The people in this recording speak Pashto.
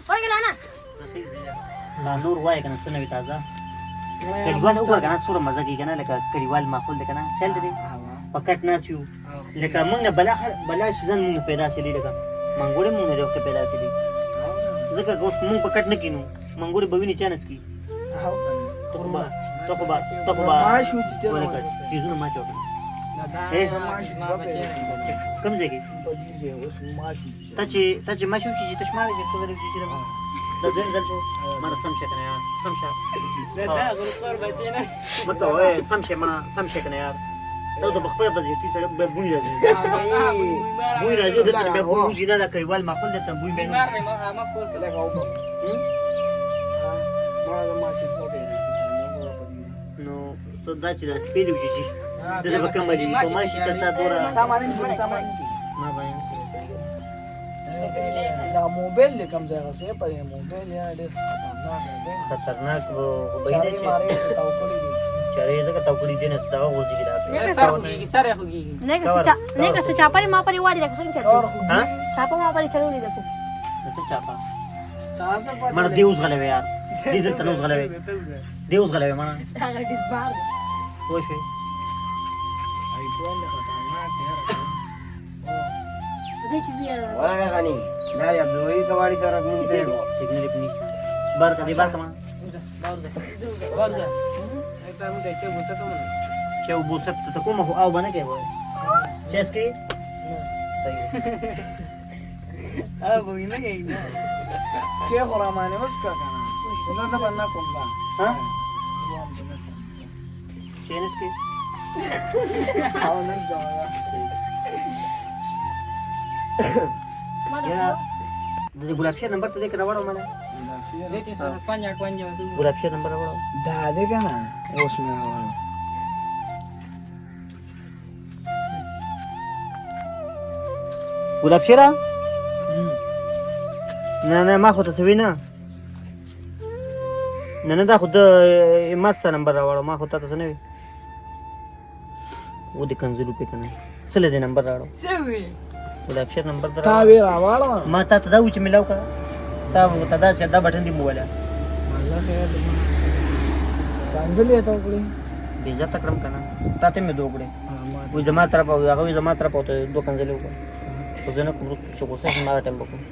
ور गेला ना لا نور وای کنه څه نوي تازه کډوال وګور کنه سوره مزه کې کنه لکه کډوال ماحول ده کنه خیال دې پکټ ناسیو لکه موږ بلا شزن موږ پیدا شې لکه منګوړې موږ نه وخت پیدا شې ځکه اوس موږ پکټ نه کینو منګوړې بوینه چانس کی توخبا ماشو چې ولکه تیزونه ما چوک کم ځای کې ته چې ماشو چې تشمار کې څه ورې چې دا دویم ځل شو مره سم شکنه یار سم شه دا غلطور بچی نه مته وای سم شه ما سم شکنه یار دا د بخپل په دې چې سره به بوی راځي بوی راځي د تر به بوی زیاده دا کیوال معقول ده ته بوی به مار نه ما پوس لګاو ما ما شي کوټه نو ته دا چې دا سپیډ وچی چې د به کوم دی په ماشي ته دورا سامان ما باندې دا موبایل لیکم ځای غسه په موبایل یا ډېر خطرناک وو به چاري دې ماره تاو کړی دي چاري زکه تاوکړي دي نه ستاسو غوځي کې سره خوږي نه که څه چاپړې ما پرې واړې ده څنګه چلو ها چاپه ما پرې چلولې ده څه چاپا تاسو په مړ دیوس غلې یار دې دې تنوس غلې دیوس غلې مړ هغه ډیس بار وای شي آیفون له خطرناک دی دې چې زیات ورغه غني دا یا دوی کواړي طرف نه دی سیګنل پني بار کدي بار کما ورده ایته موږ چې وسه ته مونږ چې وبو سب ته کومه هو او باندې کوي چیس کې صحیح ابو وینه کې چې خورا مانه مسکا کنه نو دا باندې کوم با ها چینس کې او نه دا یا د ګلاب شیر نمبر ته دې کړه وړو مله دې چې سره پنځه ګلاب شیر نمبر وړو دا دې کنه اوس مې راوړل ګلاب شیر نه ما خو ته سوي نه نه دا خو د مات سره نمبر راوړو ما خو ته څه نه وي و دې کنځلو په کنه سره دې نمبر راوړو سوي ګلاب شیر نمبر تا درا وی راوړل ما ته دا و چې ملاو کا تا دا چې دا بټن دی موبایل الله خیر دې کانزلې ته وکړي بیزا تکرم کنه تا ته مې دوګړې ما وې زما طرف او هغه زما طرف او ته دوه کنځلې وکړه خو زه نه کوم چې غوسه ما ټیم وکړم